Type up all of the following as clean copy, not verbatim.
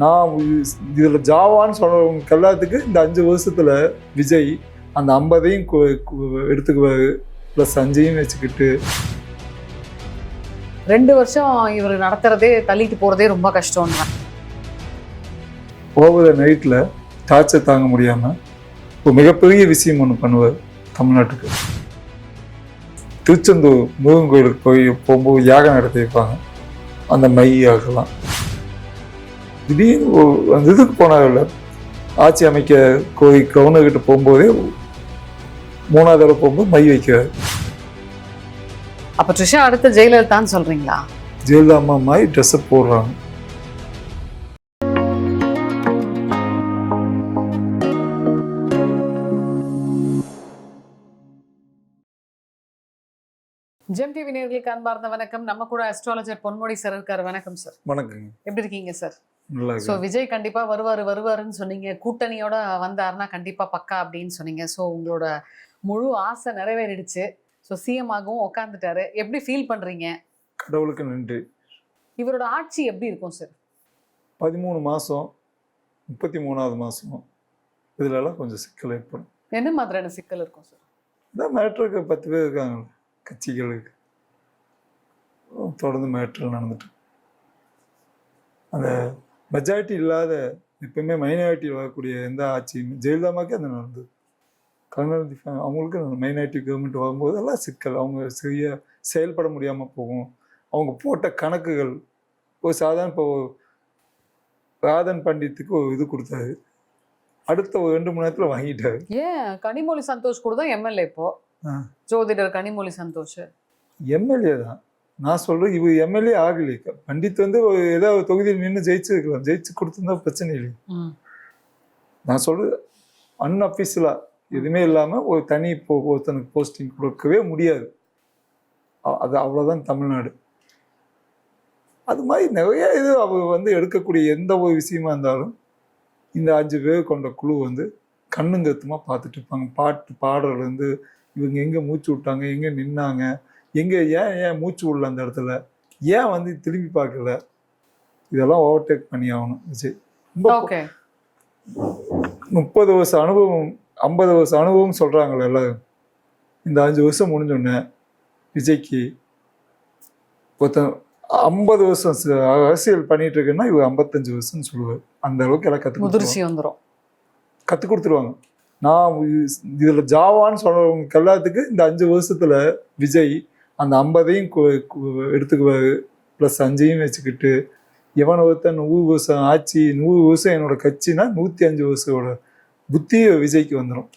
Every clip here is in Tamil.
நான் இதில் ஜாவான்னு சொல்கிறவங்க எல்லாத்துக்கு இந்த 5 வருஷத்தில் விஜய் அந்த 50ஐயும் எடுத்துக்குவாரு, ப்ளஸ் 5ஐயும் வச்சுக்கிட்டு. 2 வருஷம் இவர் நடத்துறதே தள்ளிட்டு போகிறதே ரொம்ப கஷ்டம் தான். ஓவர் நைட்டில் டார்ச்சர் தாங்க முடியாமல் ஒரு மிகப்பெரிய விஷயம் ஒன்று பண்ணுவார் தமிழ்நாட்டுக்கு. திருச்செந்தூர் முருகன் கோயிலுக்கு போகும்போது யாகம் நடத்தி வைப்பாங்க, அந்த மை ஆகலாம். திடீர்னு அந்த இதுக்கு போனாங்கல்ல, ஆட்சி அமைக்க கோயில் கவர்னர்கிட்ட போகும்போதே 3வது தடவை போகும்போது மை வைக்கிறார். அப்போ ட்ரிஷா அடுத்த ஜெயலலிதான்னு சொல்கிறீங்களா? ஜெயலலிதா அம்மா மாதிரி ட்ரெஸ்ஸை போடுறாங்க. ஜெம் டிவி நேயர்களுக்கு அன்பார்ந்த வணக்கம். நம்ம கூட அஸ்ட்ராலஜர் பொன்முடி சார் இருக்காரு. வணக்கம் சார். வணக்கங்க. எப்படி இருக்கீங்க சார்? நல்லா. ஸோ விஜய் கண்டிப்பா வருவாருன்னு சொன்னீங்க, கூட்டணியோட வந்தாருன்னா கண்டிப்பா பக்கா அப்படின்னு சொன்னீங்க. ஸோ உங்களோட முழு ஆசை நிறைவேறிடுச்சு. ஸோ சிஎம் ஆகவும் உட்காந்துட்டாரு. எப்படி ஃபீல் பண்றீங்க? கடவுளுக்கு நன்றி. இவரோட ஆட்சி எப்படி இருக்கும் சார்? 13 மாதம் 33வது மாதம் இதுலலாம் கொஞ்சம் சிக்கல் ஏற்படும். என்ன மாதிரியான சிக்கல் இருக்கும் சார்? இந்த மேட்ருக்கு 10 பேர் இருக்காங்க கட்சிகளுக்கு, தொடர்ந்து மேட்ரு நடந்துட்டு. அந்த மெஜாரிட்டி இல்லாத, எப்பவுமே மைனாரிட்டி வரக்கூடிய எந்த ஆட்சியும் ஜெயலலிதாமாக்கே அந்த நடந்தது. கருணாநிதி அவங்களுக்கு மைனாரிட்டி கவர்மெண்ட் வரும்போது எல்லாம் சிக்கல், அவங்க சரியாக செயல்பட முடியாமல் போகும். அவங்க போட்ட கணக்குகள் ஒரு சாதாரண, இப்போ ராதன் பண்டித்துக்கு ஒரு இது கொடுத்தாரு, அடுத்த ஒரு 2 மணி நேரத்தில் வாங்கிட்டாரு. ஏன் கனிமொழி சந்தோஷ் கூட தான் எம்எல்ஏ, இப்போ ஜோதிடர் கனிமொழி சந்தோஷ் எம்எல்ஏ தான். நான் சொல்கிறேன், இவர் எம்எல்ஏ ஆகலை. பண்டித் வந்து ஏதாவது தொகுதியில் நின்று ஜெயிச்சிருக்கலாம், ஜெயிச்சு கொடுத்துருந்தா பிரச்சனை இல்லை. நான் சொல்கிறது அன்அஃபிஷியலாக எதுவுமே இல்லாமல் ஒரு தனி ஒருத்தனுக்கு போஸ்டிங் கொடுக்கவே முடியாது. அது அவ்வளோதான் தமிழ்நாடு. அது மாதிரி நிறைய இது அவர் வந்து எடுக்கக்கூடிய எந்த ஒரு விஷயமா இருந்தாலும் இந்த 5 பேர் கொண்ட குழு வந்து கண்ணுங்கருத்துமாக பார்த்துட்டு இருப்பாங்க. பாட்டு பாடுறதுலேருந்து இவங்க எங்கே மூச்சு விட்டாங்க, எங்கே நின்னாங்க, எங்கே ஏன் மூச்சு விடல, அந்த இடத்துல ஏன் வந்து திரும்பி பார்க்கல, இதெல்லாம் ஓவர்டேக் பண்ணி ஆகணும் விஜய். ரொம்ப 30 வருஷம் அனுபவம் 50 வருஷம் அனுபவம் சொல்கிறாங்களே எல்லாரும். இந்த 5 வருஷம் முடிஞ்சோடனே விஜய்க்கு ஒருத்தன் 50 வருஷம் அரசியல் பண்ணிட்டு இருக்குன்னா இவர் 55 வருஷம்னு சொல்லுவார். அந்த அளவுக்கு எல்லாம் கற்றுக் கொடுத்துருவாங்க. நான் இதில் ஜாவான்னு சொல்கிறவங்க எல்லாத்துக்கு இந்த 5 வருஷத்தில் விஜய் அந்த 50ஐயும் எடுத்துக்குவாரு, ப்ளஸ் 5ஐயும் வச்சுக்கிட்டு. எவனை ஒருத்தன் 100 வருஷம் ஆட்சி, 100 வருஷம் என்னோட கட்சினா 105 வருஷோட புத்தி விஜய்க்கு வந்துடும்.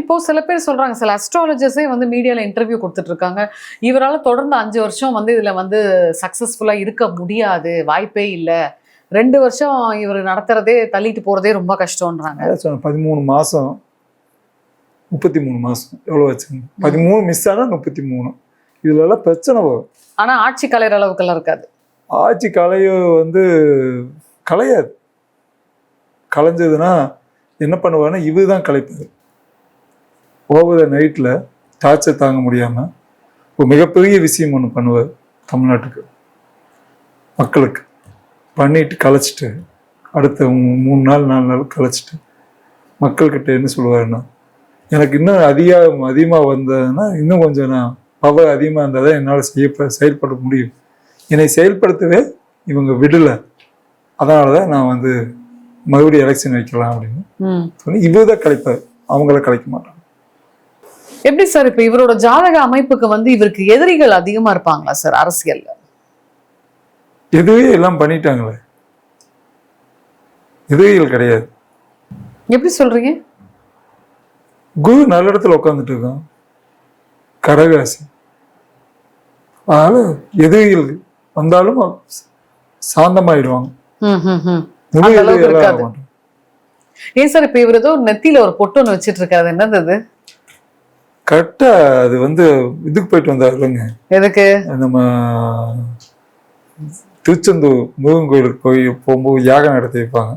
இப்போ சில பேர் சொல்றாங்க, சில அஸ்ட்ராலஜர்ஸே வந்து மீடியாவில் இன்டர்வியூ கொடுத்துட்டு இருக்காங்க, இவரால் தொடர்ந்து 5 வருஷம் வந்து இதில் வந்து சக்ஸஸ்ஃபுல்லாக இருக்க முடியாது, வாய்ப்பே இல்லை, 2 வருஷம் இவர் நடத்துறதே தள்ளிட்டு போகிறதே ரொம்ப கஷ்டம்ன்றாங்க. 13 மாதம் 33 மாதம் எவ்வளோ வச்சுங்க, 13 மிஸ் ஆனால் 33. இதுலலாம் பிரச்சனை வரும். ஆனால் ஆட்சி கலையிற அளவுக்கெல்லாம் இருக்காது. ஆட்சி வந்து கலையாது. கலைஞ்சதுன்னா என்ன பண்ணுவாருன்னா இவர் தான் கலைப்பார். ஓவர் நைட்டில் டார்ச்சர் தாங்க முடியாமல் ஒரு மிகப்பெரிய விஷயம் ஒன்று பண்ணுவார் தமிழ்நாட்டுக்கு, மக்களுக்கு. பண்ணிட்டு கலைச்சிட்டு அடுத்த 3 நாள் 4 நாள் கலைச்சிட்டு மக்கள்கிட்ட என்ன சொல்லுவாருன்னா, எனக்கு இன்னும் அதிகமாக வந்ததுன்னா இன்னும் கொஞ்சம் நான் பவர் அதிகமாக இருந்தால் தான் என்னால் செயல்பட முடியும், என்னை செயல்படுத்தவே இவங்க விடலை, அதனால தான் நான் வந்து மறுபடியும் எலெக்ஷன் வைக்கலாம் அப்படின்னு சொல்லி இவர் தான் கலைப்பார், அவங்கள கலைக்க மாட்டாங்க. எப்படி சார் இப்போ இவரோட ஜாதக அமைப்புக்கு வந்து இவருக்கு எதிரிகள் அதிகமாக இருப்பாங்களா சார் அரசியல்ல? எதுவே எல்லாம் பண்ணிட்டாங்களே, எதிரிகள் கிடையாது. எப்படி சொல்றீங்க? குரு நல்ல இடத்துல உட்காந்துட்டு இருக்கான், கடகராசி. அதனால எதிரிகள் வந்தாலும் சாந்தமாயிடுவாங்க. ஏன் சார் இப்ப இவர் ஏதோ நெத்தியில ஒரு பொட்டு ஒன்று வச்சிட்டு இருக்காரு, என்னது? கரெக்டா அது வந்து இதுக்கு போயிட்டு வந்தாரு இல்லைங்க, எதுக்கு? நம்ம திருச்செந்தூர் முருகன் கோயிலுக்கு போகும்போது யாகம் நடத்தி வைப்பாங்க,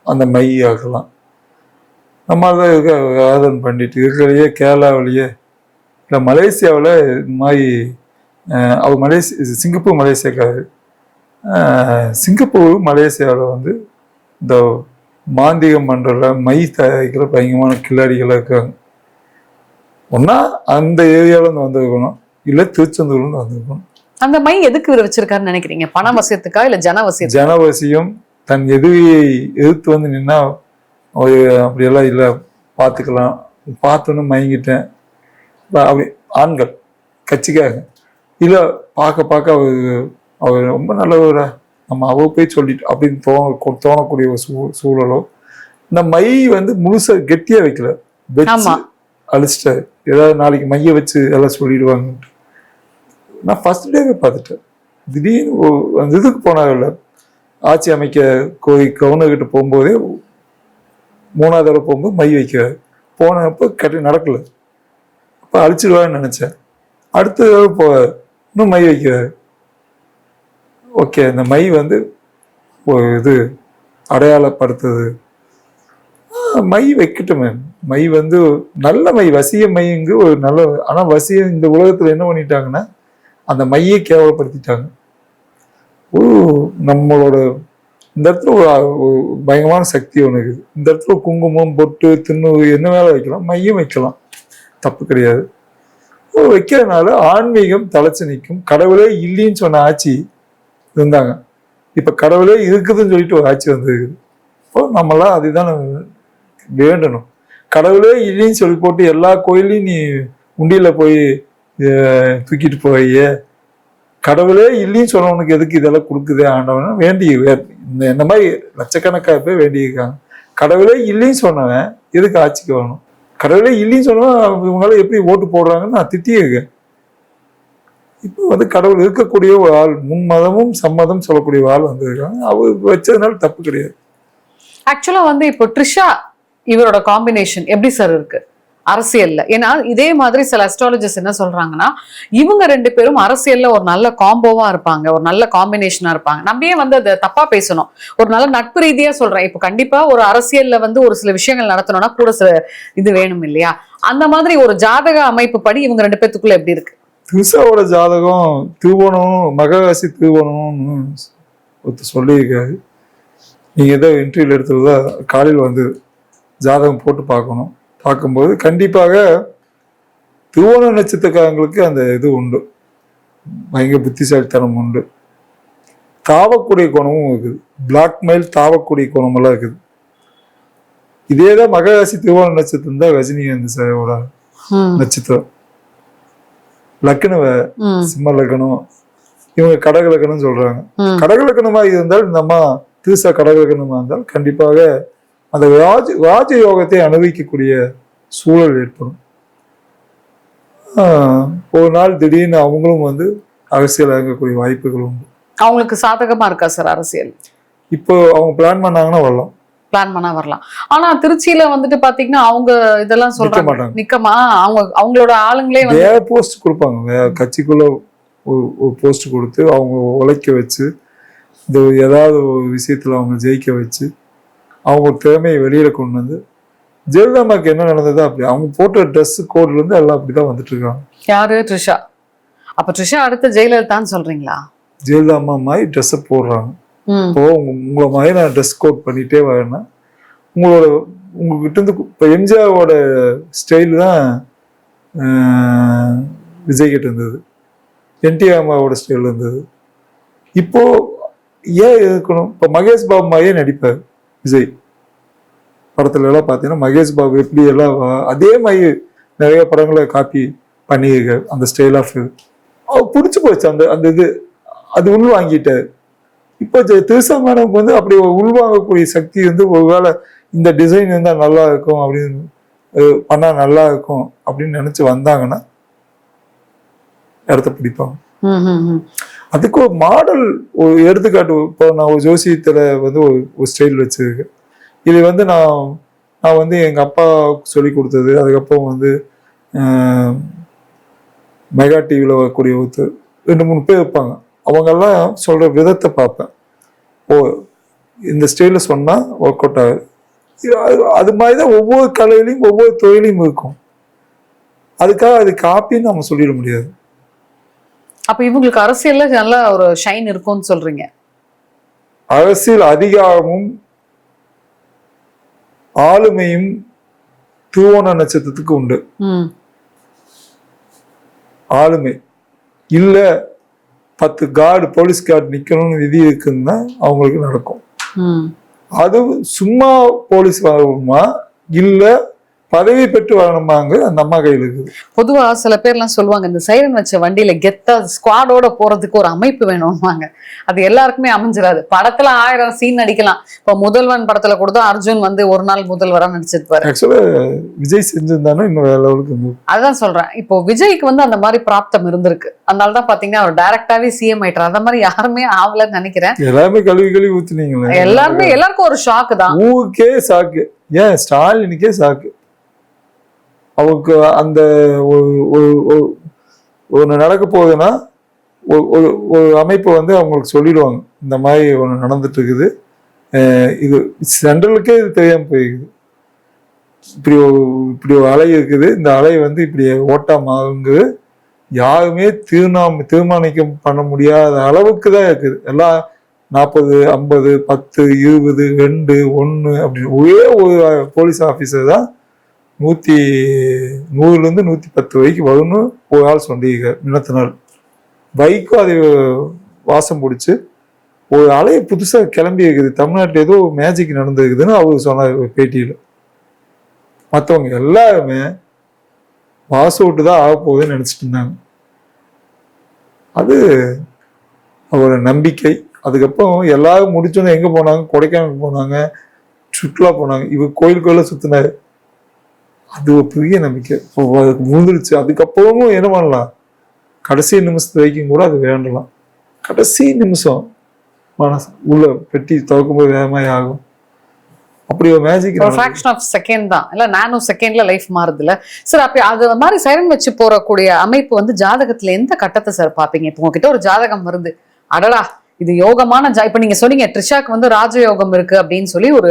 அந்த மை ஆகலாம். நம்ம தான் ராதன் பண்ணிட்டு இருக்கிறதையே கேரளாவிலேயே இல்லை மலேசியாவில் இந்த மாதிரி அவர் சிங்கப்பூர் மலேசியாக்காரு சிங்கப்பூர் மலேசியாவில் வந்து இந்த மாந்திகம் பண்ணுறல மை தயாரிக்கிற பயங்கரமான கில்லாடிகளாக இருக்காங்க. ஒன்றா அந்த ஏரியாவிலேருந்து வந்திருக்கணும், இல்லை திருச்செந்தூர்லேருந்து வந்திருக்கணும். அந்த மை எதுக்கு இவர் வச்சிருக்காருன்னு நினைக்கிறீங்க? பண வசியத்துக்கா இல்லை ஜனவசியம்? ஜனவசியம், தன் எதிரியை எதிர்த்து வந்து நின்னா அப்படியெல்லாம் இல்லை, பார்த்துக்கலாம், பார்த்தோன்னு மயங்கிட்டேன் அப்படி ஆண்கள் கட்சிக்காக இல்லை, பார்க்க அவர் ரொம்ப நல்லவரா, நம்ம அவ போய் சொல்லிட்டு அப்படின்னு தோணக்கூடிய ஒரு சூழலோ. இந்த மை வந்து முழுசா கெட்டியா வைக்கல, வச்சு அழிச்சிட்டாரு. ஏதாவது நாளைக்கு மைய வச்சு எல்லாம் சொல்லிடுவாங்கன்ட்டு. நான் ஃபர்ஸ்ட் டேவே பார்த்துட்டேன். திடீர்னு அந்த இதுக்கு போனாங்கல்ல, ஆட்சி அமைக்க கவர்னர்கிட்ட போகும்போதே 3வது தடவை போகும்போது மை வைக்கிறாரு. போனப்போ நடக்கல, அப்போ அழிச்சிடுவான்னு நினைச்சேன். அடுத்த தடவை இன்னும் மை வைக்கிறாரு. ஓகே, இந்த மை வந்து ஒரு இது அடையாளப்படுத்துது, மை வைக்கட்டுமே. மை வந்து நல்ல மை, வசிய மைங்கு ஒரு நல்ல. ஆனால் வசியம் இந்த உலகத்தில் என்ன பண்ணிட்டாங்கன்னா அந்த மையை கேவலப்படுத்திட்டாங்க. நம்மளோட இந்த இடத்துல ஒரு பயங்கரமான சக்தி ஒன்று இருக்குது. இந்த இடத்துல குங்குமம், பொட்டு, திண்ணூறு என்ன வேலை வைக்கலாம், மையம் வைக்கலாம், தப்பு கிடையாது. வைக்கிறதுனால ஆன்மீகம் தலைச்சு நிற்கும். கடவுளே இல்லைன்னு சொன்ன ஆட்சி இருந்தாங்க, இப்ப கடவுளே இருக்குதுன்னு சொல்லிட்டு ஒரு ஆட்சி வந்துருக்குது. இப்போ நம்மளாம் அதுதான் வேண்டணும். கடவுளே இல்லைன்னு சொல்லி போட்டு எல்லா கோயிலையும் நீ உண்டியில போய் தூக்கிட்டு போய, கடவுளே இல்லைன்னு சொன்னவனுக்கு எதுக்கு இதெல்லாம் கொடுக்குதே ஆண்டவன் வேண்டி இந்த மாதிரி லட்சக்கணக்காக பேர் வேண்டியிருக்காங்க. கடவுளே இல்லைன்னு சொன்னவன் எதுக்கு ஆட்சிக்கு வரணும்? கடவுளே இல்லைன்னு சொன்னவன் இவங்களால எப்படி ஓட்டு போடுறாங்கன்னு நான் திட்டியிருக்கேன். இப்போ வந்து கடவுள் இருக்கக்கூடிய ஒரு ஆள், மும்மதமும் சம்மதம் சொல்லக்கூடிய ஆள் வந்திருக்காங்க. அவர் வச்சதுனால தப்பு கிடையாது. ஆக்சுவலா வந்து இப்போ ட்ரிஷா இவரோட காம்பினேஷன் எப்படி சார் இருக்கு அரசியல்ல? ஏன்னா இதே மாதிரி சில அஸ்ட்ராலஜர்ஸ் என்ன சொல்றாங்கன்னா, இவங்க 2 பேரும் அரசியல்ல ஒரு நல்ல காம்போவா இருப்பாங்க, ஒரு நல்ல காம்பினேஷனா இருப்பாங்க. நம்மயே வந்து அதை தப்பா பேசணும், ஒரு நல்ல நட்பு ரீதியா சொல்றேன். இப்போ கண்டிப்பா ஒரு அரசியல்ல வந்து ஒரு சில விஷயங்கள் நடத்தணும்னா கூட சில இது வேணும் இல்லையா? அந்த மாதிரி ஒரு ஜாதக அமைப்பு படி இவங்க 2 பேத்துக்குள்ள எப்படி இருக்கு? திரிஷாவோட ஜாதகம் திருவோணம், மகராசி திருவோணம்னு ஒருத்தர் சொல்லியிருக்காரு. நீங்கள் ஏதோ இன்டர்வியூல எடுத்ததா காலையில் வந்து ஜாதகம் போட்டு பார்க்கணும். பார்க்கும்போது கண்டிப்பாக திருவோண நட்சத்திரக்காரங்களுக்கு அந்த இது உண்டு, பயங்கர புத்திசாலித்தனம் உண்டு. தாவக்கூடிய குணமும் இருக்குது, பிளாக்மெயில் தாவக்கூடிய குணமெல்லாம் இருக்குது. இதேதான் மகராசி திருவோண நட்சத்திரம் தான் ரஜினிகாந்த் சாரோட நட்சத்திரம். லக்னம் சிம்ம லக்னம், இவங்க கடக லக்னம் சொல்றாங்க. கடக லக்னமா இருந்தால் இந்த அம்மா திருசா கடக லக்னமா இருந்தால் கண்டிப்பாக அந்த ராஜ யோகத்தை அனுபவிக்கக்கூடிய சூழல் ஏற்படும். ஒரு நாள் திடீர்னு அவங்களும் வந்து அரசியல் இறங்கக்கூடிய வாய்ப்புகள் உண்டு. அவங்களுக்கு சாதகமா இருக்கா சார் அரசியல்? இப்போ அவங்க பிளான் பண்ணாங்கன்னா வரலாம், பிளான் பண்ணா வரலாம். ஆனா திருச்சியில வந்துட்டு பாத்தீங்கன்னா அவங்க இதெல்லாம் சொல்றாங்க, நிக்கமா அவங்களோட ஆளுங்களே வந்து வேற போஸ்ட் கொடுப்பாங்க. வேற கட்சிக்குள்ள ஒரு போஸ்ட் கொடுத்து அவங்க உழைக்க வச்சு, இந்த ஏதாவது ஒரு விஷயத்துல அவங்க ஜெயிக்க வச்சு, அவங்க திறமையை வெளியில கொண்டு வந்து. ஜெயலலிதாமாக்கு என்ன நடந்ததோ அப்படி, அவங்க போட்ட ட்ரெஸ் கோட்ல இருந்து எல்லாம் அப்படிதான் வந்துட்டு இருக்காங்க. யாரு? ட்ரிஷா. அப்ப ட்ரிஷா அடுத்த ஜெயலலிதான்னு சொல்றீங்களா? ஜெயலலிதா அம்மா மாதிரி ட்ரெஸ் போடுறாங்க. இப்போ உங்களை மாதிரி நான் ட்ரெஸ் கோட் பண்ணிட்டே வரேன்னா உங்ககிட்ட இருந்து இப்போ எம்ஜிஆரோட ஸ்டைல் தான் விஜய் கிட்ட இருந்தது, என்டிஆர் அம்மாவோட ஸ்டைல் இருந்தது. இப்போ ஏன் இருக்கணும்? இப்போ மகேஷ் பாபு மாதிரியே நடிப்பார் விஜய் படத்துல எல்லாம் பார்த்தீங்கன்னா. மகேஷ் பாபு எப்படி எல்லாம் அதே மாதிரி நிறைய படங்களை காப்பி பண்ணியிருக்காரு. அந்த ஸ்டைல் ஆஃப் அவர் பிடிச்சி போச்சு, அந்த அந்த இது அது உள்வாங்கிட்டாரு. இப்போ திருசா மேடம்க்கு வந்து அப்படி உள்வாங்கக்கூடிய சக்தி வந்து ஒருவேளை இந்த டிசைன் இருந்தால் நல்லா இருக்கும் அப்படின்னு பண்ணா நல்லா இருக்கும் அப்படின்னு நினைச்சு வந்தாங்கன்னா இடத்த பிடிப்பாங்க. அதுக்கு ஒரு மாடல், ஒரு எடுத்துக்காட்டு. இப்போ நான் ஒரு ஜோசியத்துல வந்து ஒரு ஸ்டைல் வச்சிருக்கேன். இது வந்து நான் வந்து எங்க அப்பா சொல்லி கொடுத்தது. அதுக்கப்புறம் வந்து மெகா டிவியில் வரக்கூடிய ஒருத்தர் 2-3 பேர் இருப்பாங்க. அவங்கெல்லாம் சொல்ற விதத்தை பார்ப்பேன். ஓ, இந்த ஸ்டைலில் சொன்னா ஒர்க் அவுட் ஆகுது. அது மாதிரிதான் ஒவ்வொரு கலையிலையும் ஒவ்வொரு தொழிலையும் இருக்கும். அதுக்காக அது காப்பின்னு நம்ம சொல்லிட முடியாது. அப்ப இவங்களுக்கு அரசியல்ல நல்ல ஒரு ஷைன் இருக்கும்னு சொல்றீங்க? அரசியல் அதிகாரமும் ஆளுமையும் திருவோண நட்சத்திரத்துக்கு உண்டு. ஆளுமை இல்ல 10 கார்டு போலீஸ் கார்டு நிக்கணும்னு விதி இருக்குன்னா அவங்களுக்கு நடக்கும். அது சும்மா போலீஸ் வரணுமா இல்ல பதவி பெற்று வரணுமாங்க அந்த அம்மா கையில் இருக்குது. பொதுவா சில பேர்லாம் சொல்லுவாங்க இந்த சைரன் வச்ச வண்டியில கெத்தா ஸ்குவாடோட போறதுக்கு ஒரு அமைப்பு வேணும்வாங்க. அது எல்லாருக்குமே அமைஞ்சிடாது. படத்துல 1000 சீன் நடிக்கலாம். இப்ப முதல்வன் படத்துல கூட அர்ஜுன் வந்து ஒரு நாள் முதல்வரா நடிச்சிருப்பாரு. ஆக்சுவலா விஜய் செஞ்சிருந்தானே இன்னும் வேற லெவலுக்கு இருந்தது. அதுதான் சொல்றேன். இப்போ விஜய்க்கு வந்து அந்த மாதிரி பிராப்தம் இருந்திருக்கு. அதனாலதான் பாத்தீங்கன்னா அவர் டைரக்டாவே சிஎம் ஆயிட்டார். அந்த மாதிரி யாருமே ஆகலன்னு நினைக்கிறேன். எல்லாருமே கழுவி ஊத்துனீங்களே. எல்லாருக்கும் ஒரு ஷாக்கு தான். ஊருக்கே சாக்கு. ஏன் ஸ்டாலினுக்கே சாக்கு. அவருக்கு அந்த ஒன்று நடக்க போகுதுன்னா ஒரு அமைப்பை வந்து அவங்களுக்கு சொல்லிடுவாங்க, இந்த மாதிரி ஒன்று நடந்துட்டு இருக்குது, இது சென்ட்ரலுக்கே இது தெரியாமல் போயிருக்குது, இப்படி ஒரு அலை இருக்குது, இந்த அலை வந்து இப்படி ஓட்டமாகுங்கு யாருமே தீர்மானிக்க பண்ண முடியாத அளவுக்கு தான் இருக்குது. எல்லாம் 40, 50, 10, 20, 2, 1 அப்படின்னு ஒரே ஒரு போலீஸ் ஆஃபீஸர் தான் 100 110 வரைக்கும் வரும்னு ஒரு ஆள் சொல்லியிருக்காரு. நிலத்தினால் பைக்கும் அது வாசம் பிடிச்சி ஒரு அலையை புதுசாக கிளம்பி இருக்குது, தமிழ்நாட்டில் ஏதோ மேஜிக் நடந்துருக்குதுன்னு அவர் சொன்னார் பேட்டியில். மற்றவங்க எல்லாருமே வாசம் விட்டு தான் ஆக போகுதுன்னு நினச்சிட்டு இருந்தாங்க. அது அவரோட நம்பிக்கை. அதுக்கப்புறம் எல்லாரும் முடிச்சோன்னு எங்கே போனாங்க, கொடைக்கானல் போனாங்க, சுற்றுலா போனாங்க, இவர் கோயிலுக்குள்ள சுற்றினாரு. அது ஒரு பெரிய நம்பிக்கை விழுந்துருச்சு. அதுக்கப்புறமும் என்ன பண்ணலாம், கடைசி நிமிஷத்து வரைக்கும் கூட அது வேண்டலாம். கடைசி நிமிஷம் மனசு உள்ள பெட்டி திறக்கும்போது வேகமாக ஆகும். அப்படி ஒரு மேஜிக் ஃபிராக்ஷன் ஆஃப் செகண்ட் தான், இல்ல நானோ செகண்ட்ல லைஃப் மாறுது இல்ல சார். அப்படி அது மாதிரி சைரன் வச்சு போறக்கூடிய அமைப்பு வந்து ஜாதகத்துல எந்த கட்டத்தை சார் பாப்பீங்க? இப்போ உங்ககிட்ட ஒரு ஜாதகம் வருது, அடடா இது யோகமான இப்ப நீங்க சொன்னீங்க ட்ரிஷாக்கு வந்து ராஜயோகம் இருக்கு அப்படின்னு சொல்லி ஒரு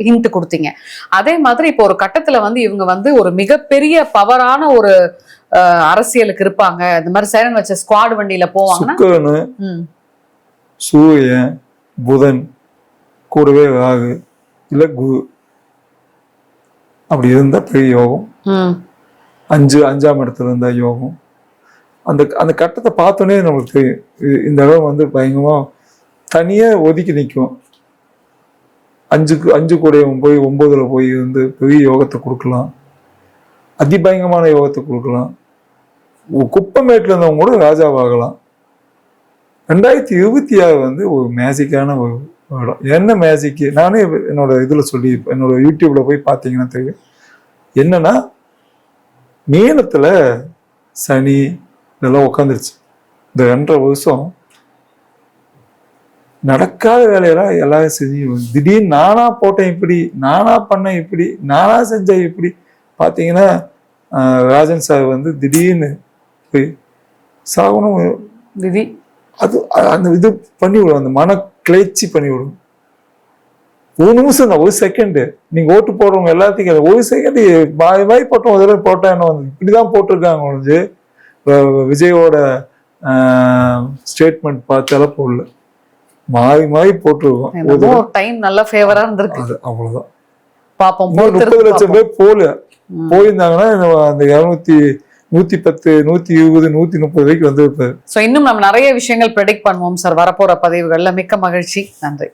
ஹிண்ட் கொடுத்தீங்க. அதே மாதிரி இப்போ ஒரு கட்டத்துல வந்து இவங்க வந்து ஒரு மிகப்பெரிய பவரான ஒரு அரசியலுக்கு இருப்பாங்க. இந்த மாதிரி சைரன் வச்ச ஸ்குவாட் வண்டியில போவாங்கன்னா சூரியன் புதன் கூடவே ராகு இல்ல குரு அப்படி இருந்தா பெரிய யோகம். 5ஆம் இடத்துல இருந்தா யோகம். அந்த கட்டத்தை பார்த்தோன்னே நம்மளுக்கு தெரியும் இந்த இடம் வந்து பயங்கரமா தனியா ஒதுக்கி நிற்கும். 5 கூட போய் 9ல போய் வந்து பெரிய யோகத்தை கொடுக்கலாம், அதிபயங்கரமான யோகத்தை கொடுக்கலாம். குப்பமேட்டில் இருந்தவங்க கூட ராஜாவாகலாம். 2026 வந்து ஒரு மேஜிக்கான ஒரு இடம். என்ன மேஜிக்கு நானே என்னோட இதில் சொல்லி என்னோட யூடியூப்ல போய் பார்த்தீங்கன்னா தெரியும். என்னன்னா மீனத்துல சனி இதெல்லாம் உட்காந்துருச்சு. இந்த 2.5 வருஷம் நடக்காத வேலையெல்லாம் எல்லாரும் செஞ்சு திடீர்னு நானா போட்டேன் இப்படி, நானா பண்ணேன் இப்படி, நானா செஞ்சேன் இப்படி. பார்த்தீங்கன்னா ராஜன் சார் வந்து திடீர்னு போய் சாகணும் விதி அது அந்த இது பண்ணி விடும், அந்த மன கிளர்ச்சி பண்ணி விடும். ஒரு நிமிஷம் தான், ஒரு செகண்டு. நீங்க ஓட்டு போடுறவங்க எல்லாத்தையும் ஒரு செகண்ட் வாய் போட்டோம் அதெல்லாம் போட்டா என்ன வந்து இப்படிதான் போட்டிருக்காங்க ஒழிஞ்சு விஜயோட ஸ்டேட்மெண்ட் பார்த்தாலும் போடல, மாறி போட்டிருக்கோம். டைம் நல்ல ஃபேவரா இருந்திருக்கு. அவ்வளவுதான். பாப்போம். 30 லட்சம் பேர் போயிருந்தாங்கன்னா அந்த 200 110 120 130 வரைக்கும் வந்து இன்னும் நம்ம நிறைய விஷயங்கள் ப்ரெடிக்ட் பண்ணுவோம் சார் வரப்போற பதிவுகள்ல. மிக்க மகிழ்ச்சி. நன்றி.